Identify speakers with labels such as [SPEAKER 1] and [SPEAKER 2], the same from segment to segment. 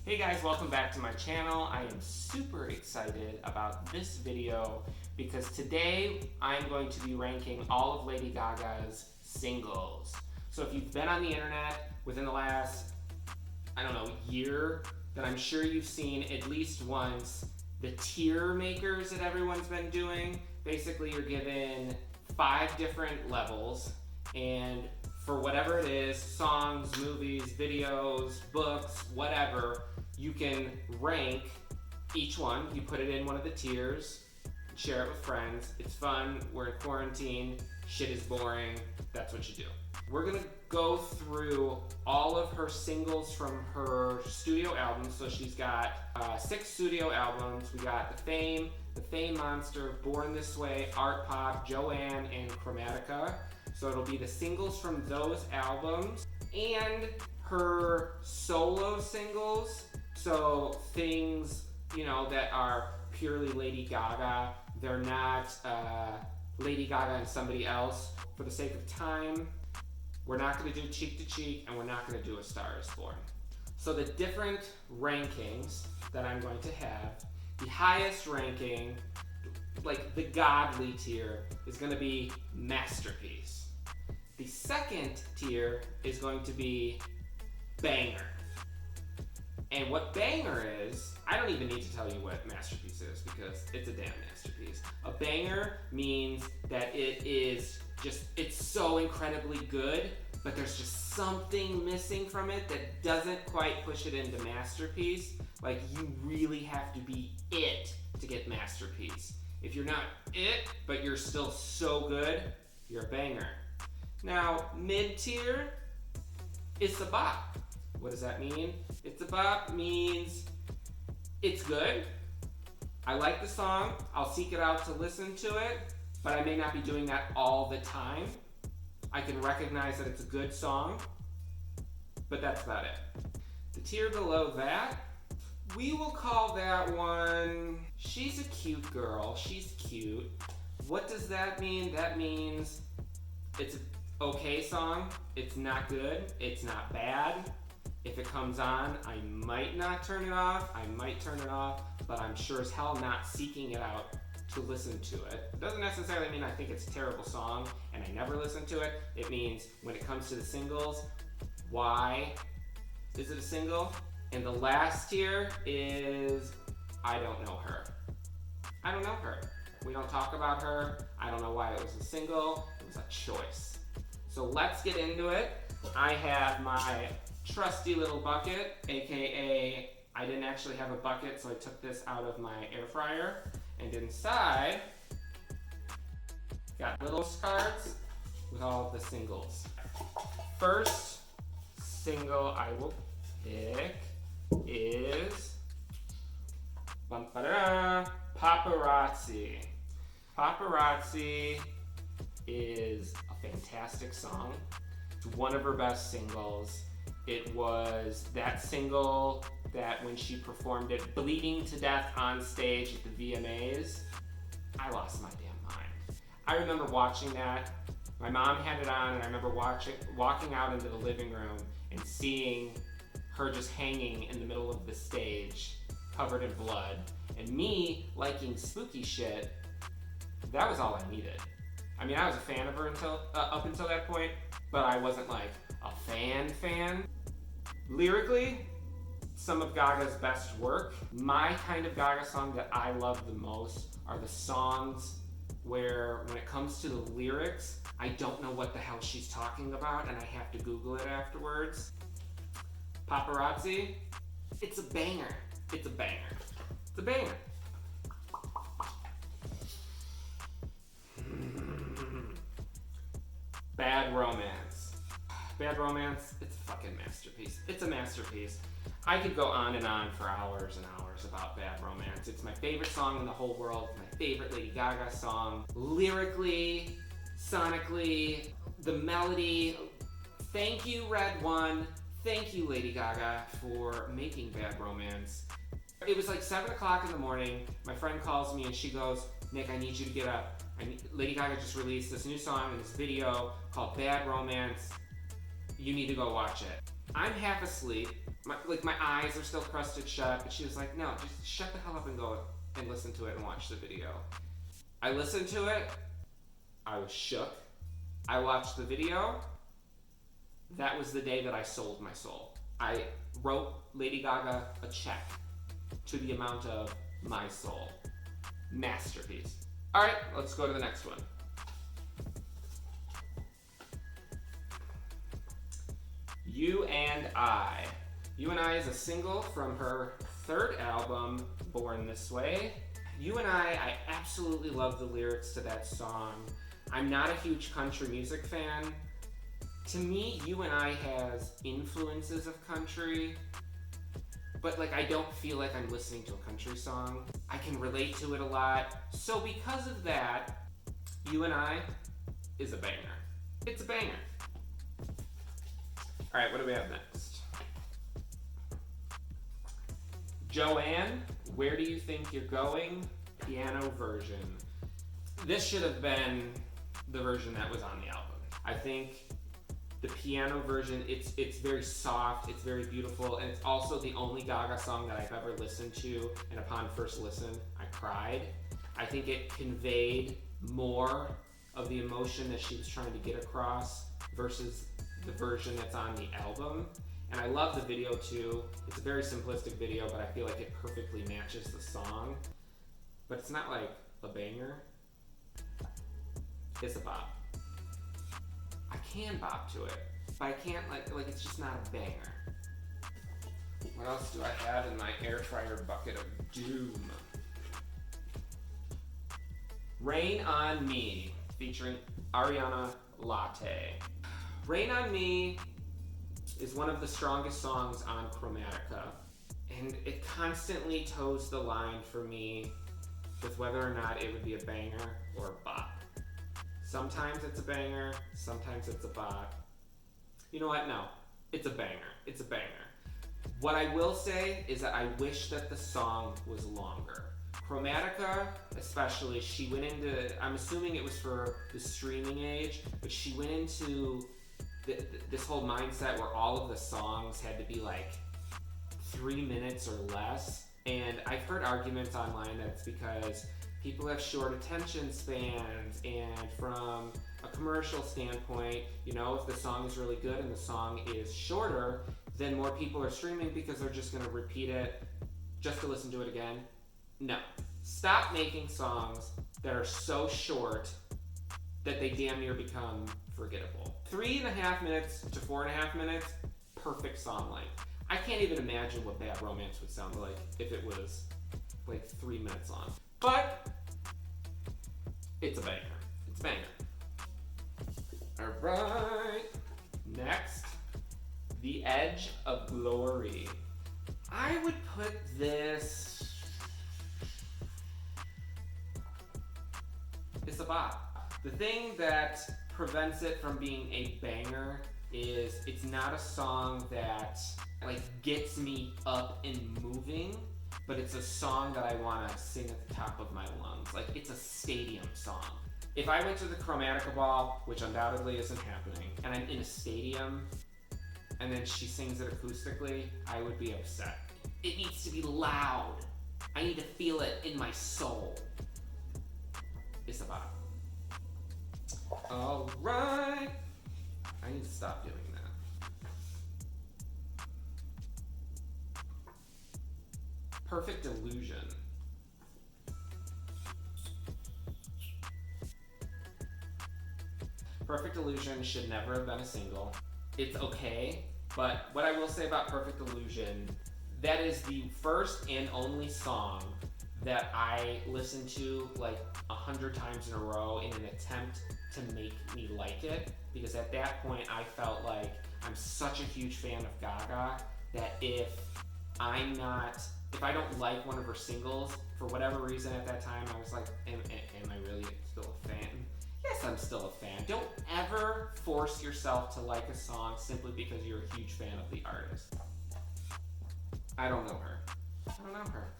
[SPEAKER 1] Hey guys, welcome back to my channel. I am super excited about this video because today I'm going to be ranking all of Lady Gaga's singles. So if you've been on the internet within the last, year, then I'm sure you've seen at least once the tier makers that everyone's been doing. Basically, you're given 5 different levels, and for whatever it is, songs, movies, videos, books, whatever, you can rank each one. You put it in one of the tiers, share it with friends. It's fun, we're in quarantine, shit is boring, that's what you do. We're gonna go through all of her singles from her studio albums. So she's got 6 studio albums. We got The Fame Monster, Born This Way, Art Pop, Joanne, and Chromatica. So it'll be the singles from those albums and her solo singles. So things, that are purely Lady Gaga. They're not Lady Gaga and somebody else. For the sake of time, we're not going to do Cheek to Cheek, and we're not going to do A Star Is Born. So the different rankings that I'm going to have, the highest ranking, like the godly tier, is going to be Masterpiece. The second tier is going to be Banger. And what Banger is, I don't even need to tell you what Masterpiece is because it's a damn masterpiece. A banger means that it's so incredibly good, but there's just something missing from it that doesn't quite push it into masterpiece. Like, you really have to be it to get masterpiece. If you're not it, but you're still so good, you're a banger. Now, mid-tier, it's a bop. What does that mean? It's a bop means it's good. I like the song. I'll seek it out to listen to it, but I may not be doing that all the time. I can recognize that it's a good song, but that's about it. The tier below that, we will call that one, she's a cute girl. She's cute. What does that mean? That means it's an okay song. It's not good. It's not bad. If it comes on, I might not turn it off. I might turn it off, but I'm sure as hell not seeking it out to listen to it. It doesn't necessarily mean I think it's a terrible song and I never listen to it. It means when it comes to the singles, why is it a single? And the last tier is I don't know her. I don't know her. We don't talk about her. I don't know why it was a single. It was a choice. So let's get into it. I have my trusty little bucket, aka I didn't actually have a bucket, so I took this out of my air fryer. And inside, got little cards with all of the singles. First single I will pick is Paparazzi. Paparazzi is a fantastic song. It's one of her best singles. It was that single that when she performed it bleeding to death on stage at the VMAs, I lost my damn mind. I remember watching that. My mom had it on, and I remember walking out into the living room and seeing her just hanging in the middle of the stage, covered in blood. And me liking spooky shit, that was all I needed. I mean, I was a fan of her up until that point, but I wasn't like a fan. Lyrically, some of Gaga's best work. My kind of Gaga song that I love the most are the songs where, when it comes to the lyrics, I don't know what the hell she's talking about and I have to Google it afterwards. Paparazzi, it's a banger. It's a banger. It's a banger. Bad Romance. Bad Romance, it's a fucking masterpiece. It's a masterpiece. I could go on and on for hours and hours about Bad Romance. It's my favorite song in the whole world. It's my favorite Lady Gaga song. Lyrically, sonically, the melody. Thank you, Red One. Thank you, Lady Gaga, for making Bad Romance. It was like 7 o'clock in the morning. My friend calls me and she goes, Nick, I need you to get up. Lady Gaga just released this new song and this video called Bad Romance. You need to go watch it. I'm half asleep. my eyes are still crusted shut, but she was like, no, just shut the hell up and go and listen to it and watch the video. I listened to it, I was shook. I watched the video. That was the day that I sold my soul. I wrote Lady Gaga a check to the amount of my soul. Masterpiece. All right, let's go to the next one. You and I. You and I is a single from her third album, Born This Way. You and I absolutely love the lyrics to that song. I'm not a huge country music fan. To me, You and I has influences of country, but like I don't feel like I'm listening to a country song. I can relate to it a lot. So because of that, You and I is a banger. It's a banger. All right, what do we have next? Joanne, Where Do You Think You're Going? Piano version. This should have been the version that was on the album. I think the piano version, it's very soft, it's very beautiful, and it's also the only Gaga song that I've ever listened to, and upon first listen, I cried. I think it conveyed more of the emotion that she was trying to get across versus the version that's on the album. And I love the video too. It's a very simplistic video, but I feel like it perfectly matches the song. But it's not like a banger. It's a bop. I can bop to it, but I can't like it's just not a banger. What else do I have in my air fryer bucket of doom? Rain on Me, featuring Ariana Latte. Rain on Me is one of the strongest songs on Chromatica, and it constantly toes the line for me with whether or not it would be a banger or a bop. Sometimes it's a banger, sometimes it's a bop. You know what? No, it's a banger. It's a banger. What I will say is that I wish that the song was longer. Chromatica, especially, she went into, I'm assuming it was for the streaming age, but she went into this whole mindset where all of the songs had to be like 3 minutes or less. And I've heard arguments online that it's because people have short attention spans, and from a commercial standpoint, you know, if the song is really good and the song is shorter, then more people are streaming because they're just going to repeat it just to listen to it again. No. Stop making songs that are so short that they damn near become forgettable. 3.5 minutes to 4.5 minutes, perfect song length. I can't even imagine what Bad Romance would sound like if it was like 3 minutes long. But it's a banger. It's a banger. All right. Next, The Edge of Glory. I would put this. It's a bop. The thing that prevents it from being a banger is it's not a song that like gets me up and moving, but it's a song that I want to sing at the top of my lungs. Like, it's a stadium song. If I went to the Chromatica Ball, which undoubtedly isn't happening, and I'm in a stadium, and then she sings it acoustically, I would be upset. It needs to be loud. I need to feel it in my soul. It's a bop. All right. I need to stop doing that. Perfect Illusion. Perfect Illusion should never have been a single. It's okay, but what I will say about Perfect Illusion, that is the first and only song that I listened to like 100 times in a row in an attempt to make me like it, because at that point I felt like I'm such a huge fan of Gaga that if I don't like one of her singles, for whatever reason at that time, I was like, am I really still a fan? Yes, I'm still a fan. Don't ever force yourself to like a song simply because you're a huge fan of the artist. I don't know her. I don't know her.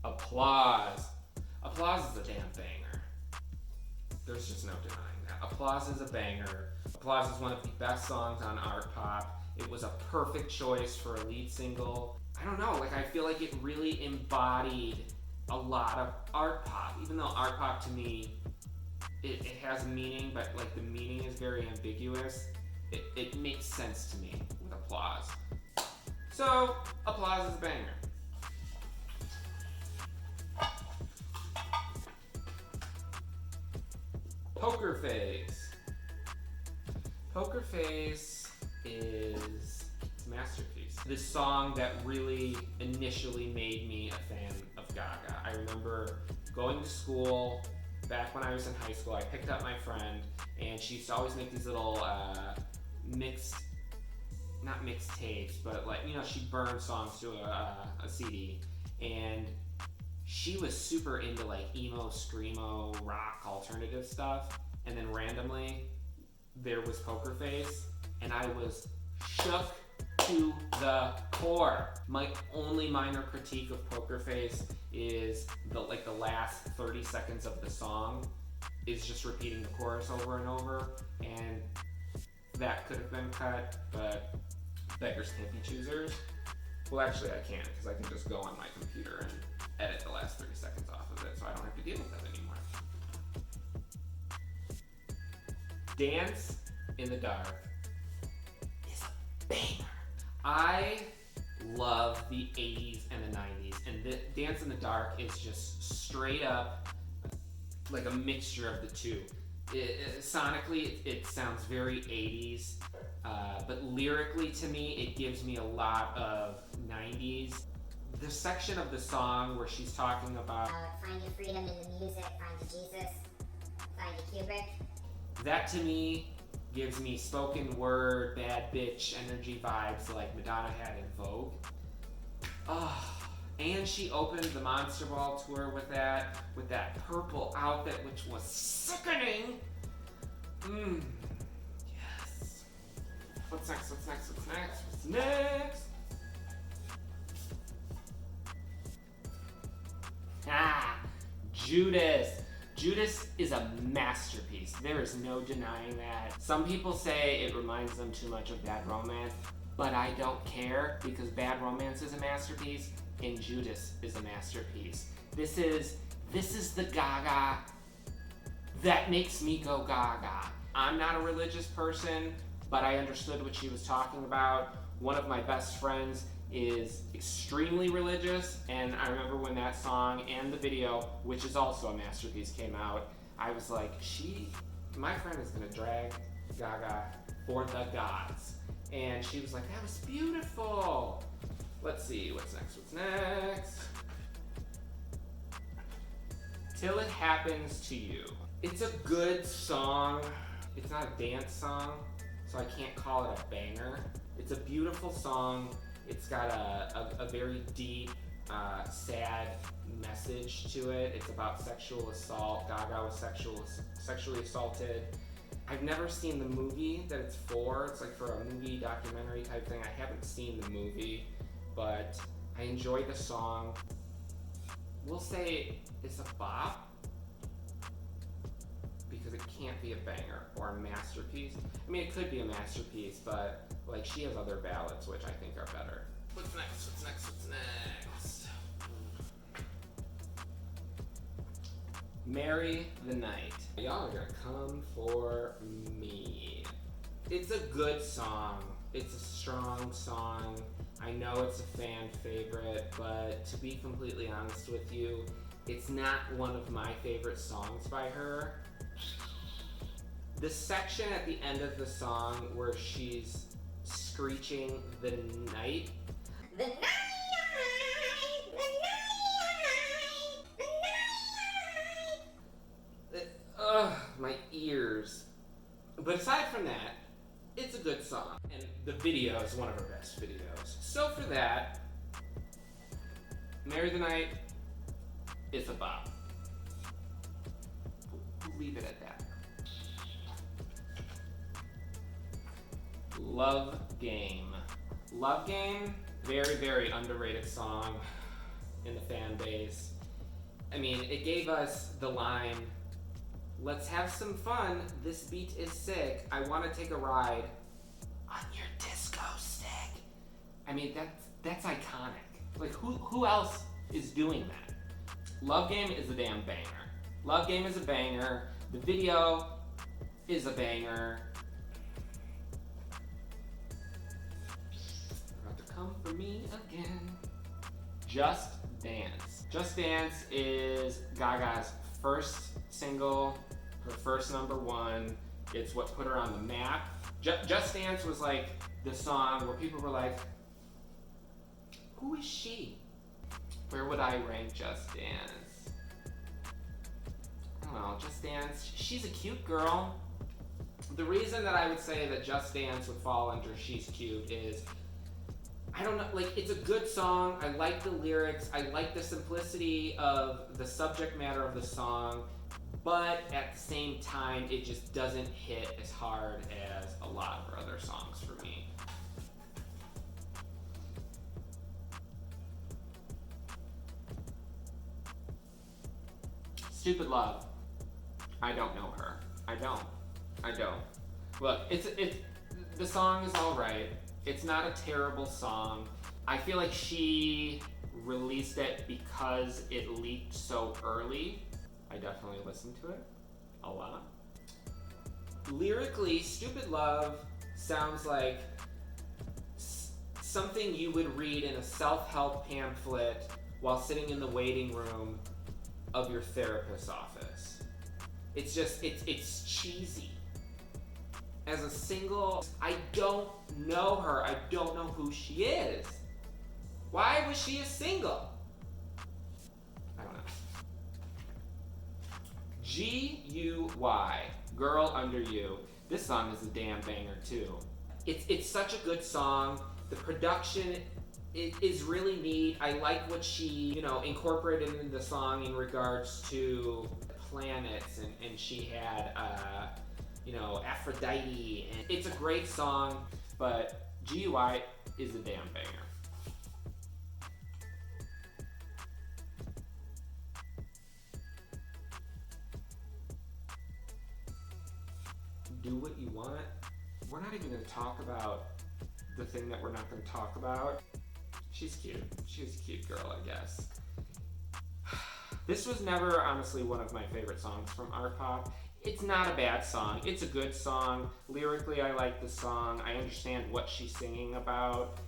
[SPEAKER 1] Applause. Applause is a damn banger. There's just no denying that. Applause is a banger. Applause is one of the best songs on Art Pop. It was a perfect choice for a lead single. I don't know, like I feel like it really embodied a lot of Art Pop. Even though Art Pop to me, it has meaning, but like the meaning is very ambiguous. It makes sense to me with Applause. So, Applause is a banger. Poker Face. Poker Face is a masterpiece. This song that really initially made me a fan of Gaga. I remember going to school, back when I was in high school, I picked up my friend, and she used to always make these little not mixed tapes, but like, you know, she'd burn songs to a CD, and she was super into like emo, screamo, rock, alternative stuff, and then randomly there was Poker Face, and I was shook to the core. My only minor critique of Poker Face is the last 30 seconds of the song is just repeating the chorus over and over, and that could have been cut, but beggars can't be choosers. Well, actually I can't, because I can just go on my computer and edit the last 30 seconds off of it, so I don't have to deal with that anymore. Dance in the Dark is a banger. I love the 80s and the 90s, and the Dance in the Dark is just straight up like a mixture of the two. Sonically, it sounds very 80s, but lyrically to me, it gives me a lot of 90s. The section of the song where she's talking about
[SPEAKER 2] find your freedom in the music, find your Jesus, find your Kubrick.
[SPEAKER 1] That to me gives me spoken word, bad bitch energy vibes like Madonna had in Vogue. Oh, and she opened the Monster Ball tour with that purple outfit, which was sickening. Yes. What's next? What's next? What's next? What's next? Judas. Judas is a masterpiece. There is no denying that. Some people say it reminds them too much of Bad Romance, but I don't care, because Bad Romance is a masterpiece and Judas is a masterpiece. This is the Gaga that makes me go Gaga. I'm not a religious person, but I understood what she was talking about. One of my best friends is extremely religious, and I remember when that song and the video, which is also a masterpiece, came out, I was like, my friend is gonna drag Gaga for the gods. And she was like, that was beautiful. Let's see, what's next? Till It Happens to You. It's a good song. It's not a dance song, so I can't call it a banger. It's a beautiful song. It's got a very deep, sad message to it. It's about sexual assault. Gaga was sexually assaulted. I've never seen the movie that it's for. It's like for a movie documentary type thing. I haven't seen the movie, but I enjoy the song. We'll say it's a bop, because it can't be a banger or a masterpiece. I mean, it could be a masterpiece, but like she has other ballads which I think are better. What's next? What's next? What's next? Marry the Night. Y'all are gonna come for me. It's a good song. It's a strong song. I know it's a fan favorite, but to be completely honest with you, it's not one of my favorite songs by her. The section at the end of the song where she's screeching the night.
[SPEAKER 2] The night, the night, the night.
[SPEAKER 1] My ears. But aside from that, it's a good song. And the video is one of her best videos. So for that, Marry the Night is a bop. We'll leave it at that. Love Game. Love Game, very, very underrated song in the fan base. I mean, it gave us the line, Let's have some fun. This beat is sick. I want to take a ride on your disco stick. I mean, that's iconic. Like, who else is doing that? Love Game is a damn banger. Love Game is a banger. The video is a banger. About to come for me again. Just Dance. Just Dance is Gaga's first single, her first #1. It's what put her on the map. Just Dance was like the song where people were like, who is she? Where would I rank Just Dance? I don't know, Just Dance, she's a cute girl. The reason that I would say that Just Dance would fall under she's cute is, I don't know, like, it's a good song. I like the lyrics. I like the simplicity of the subject matter of the song. But at the same time, it just doesn't hit as hard as a lot of her other songs for me. Stupid Love. I don't know her. I don't. Look, the song is alright. It's not a terrible song. I feel like she released it because it leaked so early. I definitely listened to it a lot. Lyrically, Stupid Love sounds like something you would read in a self-help pamphlet while sitting in the waiting room of your therapist's office. It's just, it's cheesy. As a single, I don't know her. I don't know who she is. Why was she a single? I don't know. G-U-Y, Girl Under You. This song is a damn banger too. It's such a good song. The production is really neat. I like what she, incorporated into the song in regards to planets, and she had, Aphrodite. And it's a great song, but G-U-Y is a damn banger. Do What You Want. We're not even going to talk about the thing that we're not going to talk about. She's cute. She's a cute girl, I guess. This was never, honestly, one of my favorite songs from Art Pop. It's not a bad song. It's a good song. Lyrically, I like the song. I understand what she's singing about,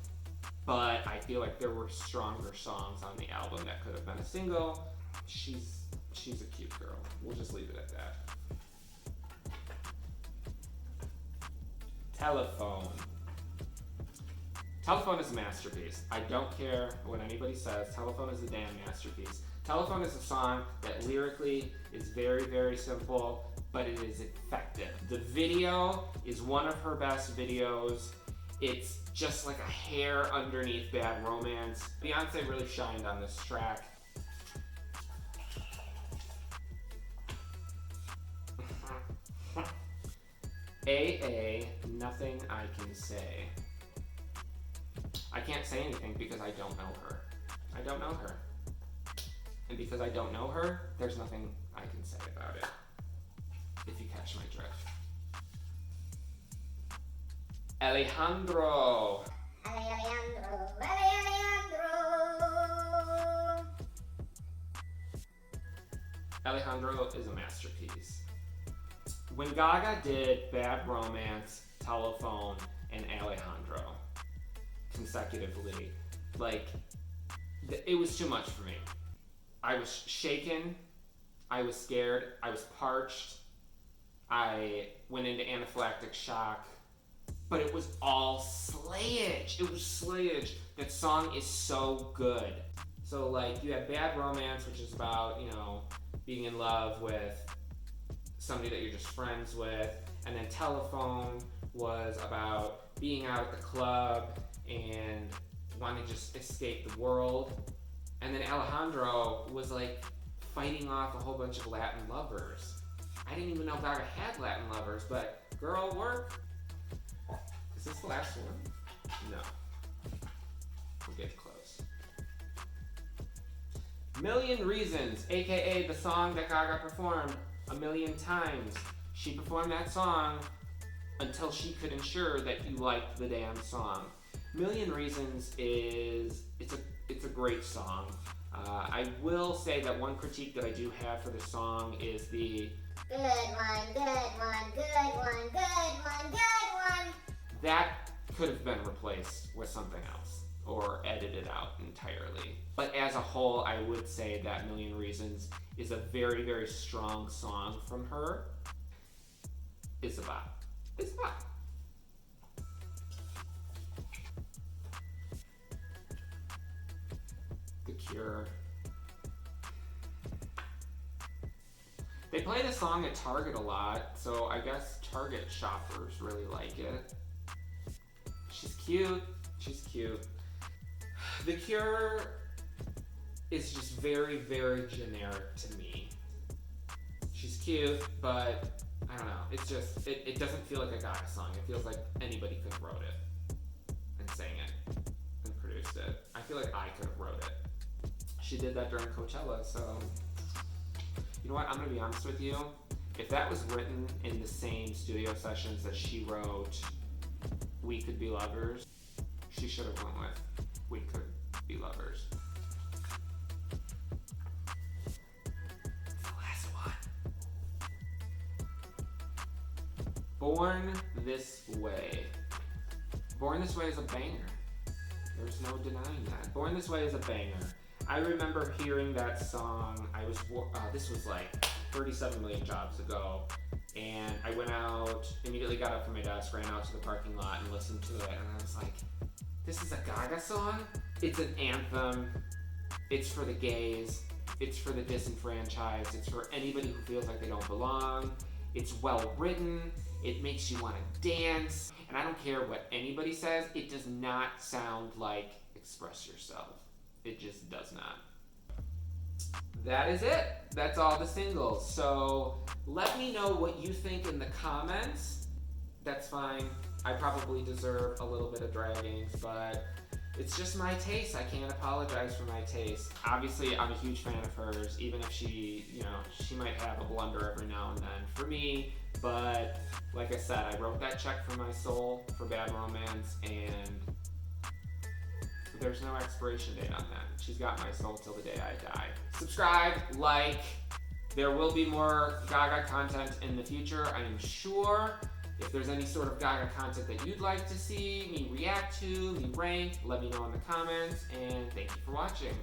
[SPEAKER 1] but I feel like there were stronger songs on the album that could have been a single. She's a cute girl. We'll just leave it at that. Telephone. Telephone is a masterpiece. I don't care what anybody says. Telephone is a damn masterpiece. Telephone is a song that lyrically is very, very simple, but it is effective. The video is one of her best videos. It's just like a hair underneath Bad Romance. Beyonce really shined on this track. AA, Nothing I Can Say. I can't say anything because I don't know her. I don't know her. And because I don't know her, there's nothing I can say about it. If you catch my drift. Alejandro. Alejandro is a masterpiece. When Gaga did Bad Romance, Telephone, and Alejandro consecutively, it was too much for me. I was shaken, I was scared, I was parched, I went into anaphylactic shock, but it was all slayage. It was slayage. That song is so good. So you have Bad Romance, which is about, being in love with somebody that you're just friends with, and then Telephone was about being out at the club and wanting to just escape the world. And then Alejandro was fighting off a whole bunch of Latin lovers. I didn't even know Gaga had Latin lovers, but girl, work. Is this the last one? No. We'll get close. Million Reasons, aka the song that Gaga performed a million times. She performed that song until she could ensure that you liked the damn song. Million Reasons it's a great song. I will say that one critique that I do have for the song is the
[SPEAKER 2] good one, good one, good one, good one, good one.
[SPEAKER 1] That could have been replaced with something else or edited out entirely. But as a whole, I would say that Million Reasons is a very, very strong song from her. It's a bop. It's a bop. The Cure. They play the song at Target a lot, so I guess Target shoppers really like it. She's cute. She's cute. The Cure is just very, very generic to me. She's cute, but I don't know. It's just, it doesn't feel like a Gaga song. It feels like anybody could have wrote it and sang it and produced it. I feel like I could have wrote it. She did that during Coachella, so you know what? I'm gonna be honest with you. If that was written in the same studio sessions that she wrote We Could Be Lovers, she should have went with We Could Be Lovers. It's the last one. Born This Way. Born This Way is a banger. There's no denying that. Born This Way is a banger. I remember hearing that song. This was like 37 million jobs ago, and I went out, immediately got up from my desk, ran out to the parking lot and listened to it, and I was like, this is a Gaga song? It's an anthem. It's for the gays. It's for the disenfranchised. It's for anybody who feels like they don't belong. It's well written. It makes you want to dance. And I don't care what anybody says, it does not sound like Express Yourself. It just does not. That is it. That's all the singles. So let me know what you think in the comments. That's fine. I probably deserve a little bit of dragging, but it's just my taste. I can't apologize for my taste. Obviously, I'm a huge fan of hers, even if she might have a blunder every now and then for me. But like I said, I wrote that check for my soul for Bad Romance, and there's no expiration date on that. She's got my soul till the day I die. Subscribe, like. There will be more Gaga content in the future, I am sure. If there's any sort of Gaga content that you'd like to see me react to, me rank, let me know in the comments, and thank you for watching.